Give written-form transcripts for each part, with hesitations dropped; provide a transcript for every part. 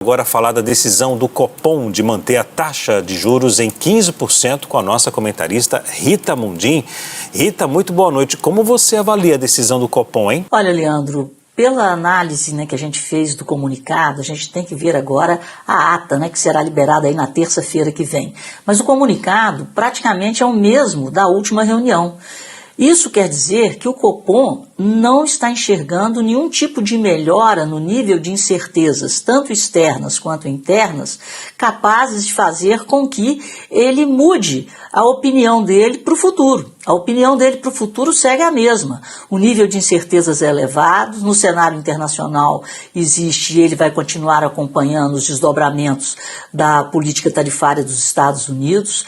Agora falar da decisão do Copom de manter a taxa de juros em 15% com a nossa comentarista Rita Mundim. Rita, muito boa noite. Como você avalia a decisão do Copom, hein? Olha, Leandro, pela análise que a gente fez do comunicado, a gente tem que ver agora a ata, que será liberada aí na terça-feira que vem. Mas o comunicado praticamente é o mesmo da última reunião. Isso quer dizer que o Copom não está enxergando nenhum tipo de melhora no nível de incertezas, tanto externas quanto internas, capazes de fazer com que ele mude a opinião dele para o futuro. A opinião dele para o futuro segue a mesma. O nível de incertezas é elevado, no cenário internacional existe e ele vai continuar acompanhando os desdobramentos da política tarifária dos Estados Unidos.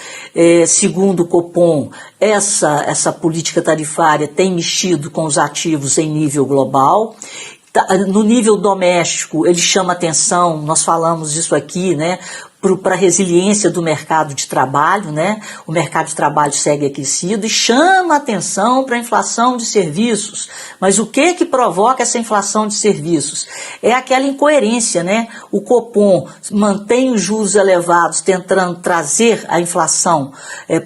Segundo o Copom, essa política tarifária tem mexido com os ativos em nível global. No nível doméstico, ele chama atenção, nós falamos disso aqui, para a resiliência do mercado de trabalho, O mercado de trabalho segue aquecido e chama atenção para a inflação de serviços. Mas o que provoca essa inflação de serviços? É aquela incoerência, O Copom mantém os juros elevados, tentando trazer a inflação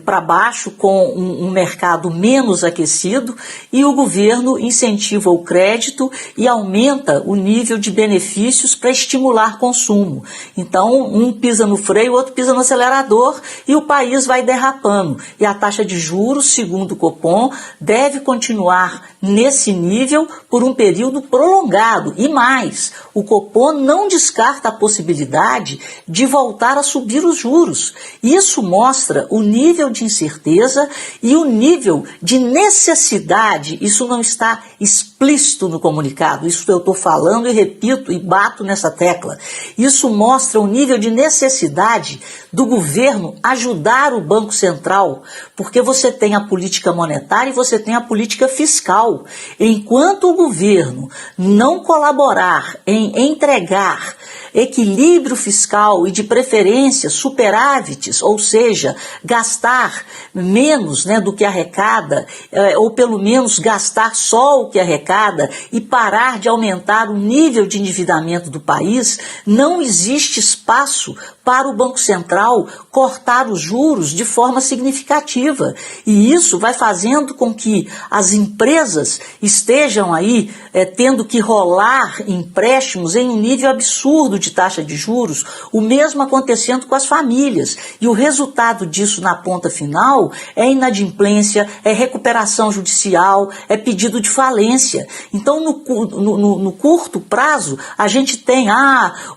para baixo com um mercado menos aquecido, e o governo incentiva o crédito e aumenta o nível de benefícios para estimular consumo. Então, um pisa no freio, o outro pisa no acelerador e o país vai derrapando. E a taxa de juros, segundo o Copom, deve continuar nesse nível por um período prolongado. E mais, o Copom não descarta a possibilidade de voltar a subir os juros. Isso mostra o nível de incerteza e o nível de necessidade. Isso não está explícito no comunicado, isso eu estou falando e repito e bato nessa tecla. Isso mostra o nível de necessidade do governo ajudar o Banco Central, porque você tem a política monetária e você tem a política fiscal. Enquanto o governo não colaborar em entregar equilíbrio fiscal e, de preferência, superávites, ou seja, gastar menos do que arrecada, ou pelo menos gastar só o que arrecada e parar de aumentar o nível de endividamento do país, não existe espaço para o Banco Central cortar os juros de forma significativa. E isso vai fazendo com que as empresas estejam aí tendo que rolar empréstimos em um nível absurdo de taxa de juros, o mesmo acontecendo com as famílias. E o resultado disso na ponta final é inadimplência, é recuperação judicial, é pedido de falência. Então, no curto prazo, a gente tem,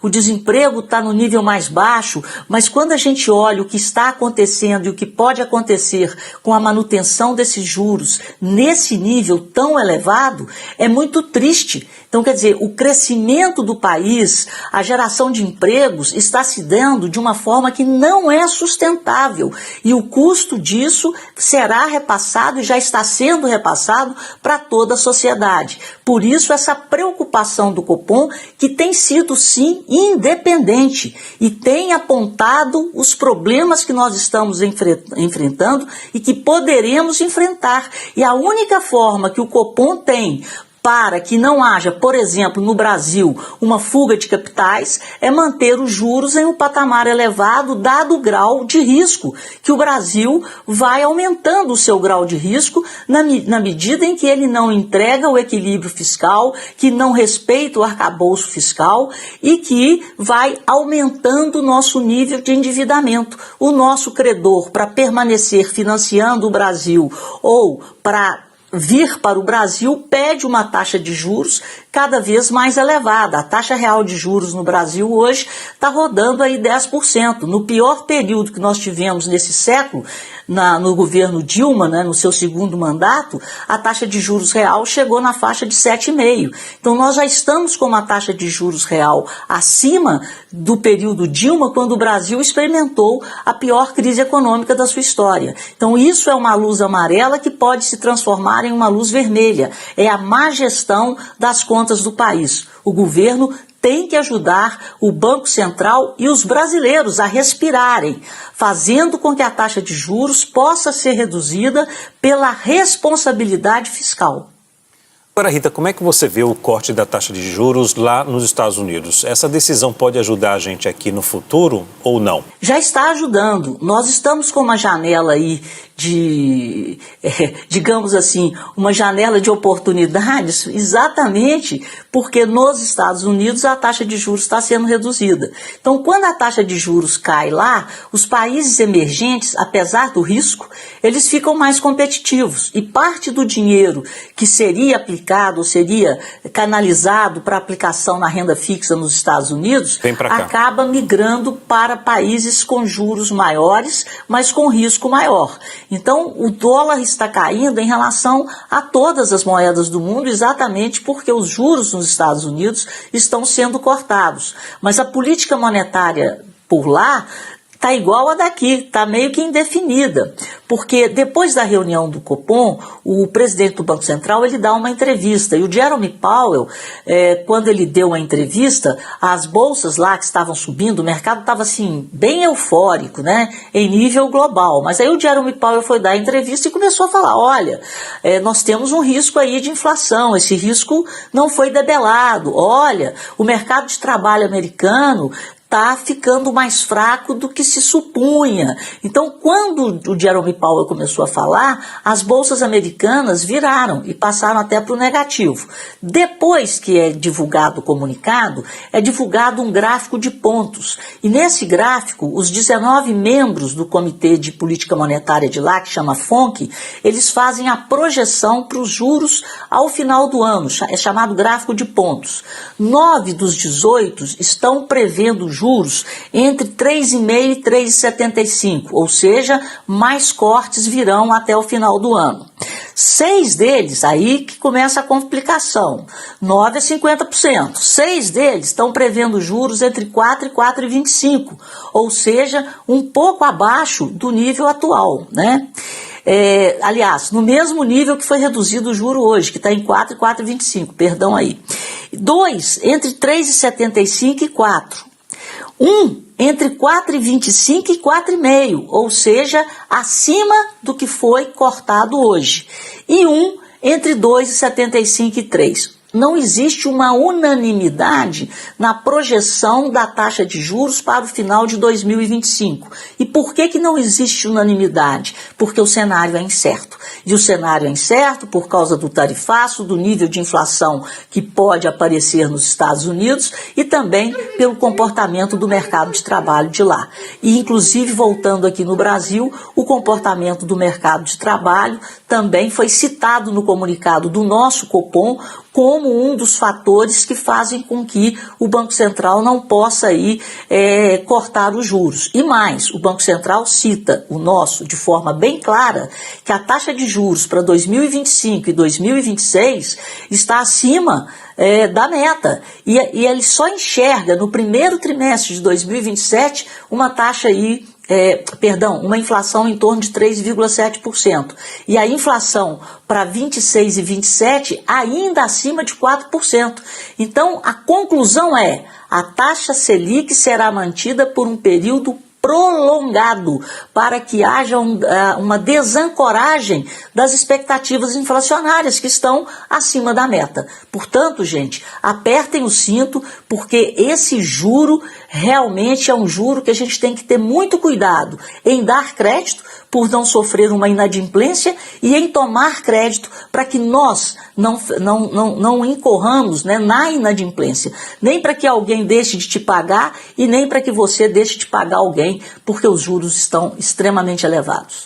o desemprego está no nível mais baixo, mas quando a gente olha o que está acontecendo e o que pode acontecer com a manutenção desses juros nesse nível tão elevado, é muito triste. Então, quer dizer, o crescimento do país, a geração de empregos está se dando de uma forma que não é sustentável. E o custo disso será repassado e já está sendo repassado para toda a sociedade. Por isso, essa preocupação do Copom, que tem sido, sim, independente e tem apontado os problemas que nós estamos enfrentando e que poderemos enfrentar. E a única forma que o Copom tem para que não haja, por exemplo, no Brasil, uma fuga de capitais, é manter os juros em um patamar elevado, dado o grau de risco, que o Brasil vai aumentando o seu grau de risco na medida em que ele não entrega o equilíbrio fiscal, que não respeita o arcabouço fiscal e que vai aumentando o nosso nível de endividamento. O nosso credor, para permanecer financiando o Brasil ou para vir para o Brasil, pede uma taxa de juros cada vez mais elevada. A taxa real de juros no Brasil hoje está rodando aí 10%. No pior período que nós tivemos nesse século, no governo Dilma, no seu segundo mandato, a taxa de juros real chegou na faixa de 7,5%. Então nós já estamos com uma taxa de juros real acima do período Dilma, quando o Brasil experimentou a pior crise econômica da sua história. Então isso é uma luz amarela que pode se transformar em uma luz vermelha. É a má gestão das contas do país. O governo tem que ajudar o Banco Central e os brasileiros a respirarem, fazendo com que a taxa de juros possa ser reduzida pela responsabilidade fiscal. Agora, Rita, como é que você vê o corte da taxa de juros lá nos Estados Unidos? Essa decisão pode ajudar a gente aqui no futuro ou não? Já está ajudando. Nós estamos com uma janela aí digamos assim, uma janela de oportunidades, exatamente porque nos Estados Unidos a taxa de juros está sendo reduzida. Então, quando a taxa de juros cai lá, os países emergentes, apesar do risco, eles ficam mais competitivos. E parte do dinheiro que seria aplicado, ou seria canalizado para aplicação na renda fixa nos Estados Unidos, acaba migrando para países com juros maiores, mas com risco maior. Então, o dólar está caindo em relação a todas as moedas do mundo, exatamente porque os juros nos Estados Unidos estão sendo cortados. Mas a política monetária por lá está igual a daqui, está meio que indefinida, porque depois da reunião do Copom, o presidente do Banco Central ele dá uma entrevista, e o Jerome Powell, quando ele deu a entrevista, as bolsas lá que estavam subindo, o mercado estava assim, bem eufórico, né, em nível global, mas aí o Jerome Powell foi dar a entrevista e começou a falar, olha, nós temos um risco aí de inflação, esse risco não foi debelado, olha, o mercado de trabalho americano está ficando mais fraco do que se supunha. Então, quando o Jerome Powell começou a falar, as bolsas americanas viraram e passaram até para o negativo. Depois que é divulgado o comunicado, é divulgado um gráfico de pontos. E nesse gráfico, os 19 membros do Comitê de Política Monetária de lá, que chama FONC, eles fazem a projeção para os juros ao final do ano, é chamado gráfico de pontos. 9 dos 18 estão prevendo juros entre 3,5% e 3,75%, ou seja, mais cortes virão até o final do ano. 6 deles, aí que começa a complicação, 9% a 50%. 6 deles estão prevendo juros entre 4% e 4,25%, ou seja, um pouco abaixo do nível atual, né? Aliás, no mesmo nível que foi reduzido o juro hoje, que está em 4 e 4,25, perdão aí. 2, entre 3,75 e 4. 1 entre 4,25 e 4,5, ou seja, acima do que foi cortado hoje. E 1 entre 2,75 e 3. Não existe uma unanimidade na projeção da taxa de juros para o final de 2025. E por que não existe unanimidade? Porque o cenário é incerto. E o cenário é incerto por causa do tarifaço, do nível de inflação que pode aparecer nos Estados Unidos e também pelo comportamento do mercado de trabalho de lá. E, inclusive, voltando aqui no Brasil, o comportamento do mercado de trabalho também foi citado no comunicado do nosso Copom como um dos fatores que fazem com que o Banco Central não possa aí, cortar os juros. E mais, o Banco Central cita o nosso de forma bem clara que a taxa de juros para 2025 e 2026 está acima da meta. E ele só enxerga no primeiro trimestre de 2027 uma taxa aí, uma inflação em torno de 3,7%. E a inflação para 26 e 27 ainda acima de 4%. Então, a conclusão é, a taxa Selic será mantida por um período prolongado para que haja uma desancoragem das expectativas inflacionárias que estão acima da meta. Portanto, gente, apertem o cinto, porque esse juro realmente é um juro que a gente tem que ter muito cuidado em dar crédito por não sofrer uma inadimplência e em tomar crédito para que nós não incorramos, né, na inadimplência, nem para que alguém deixe de te pagar e nem para que você deixe de pagar alguém, porque os juros estão extremamente elevados.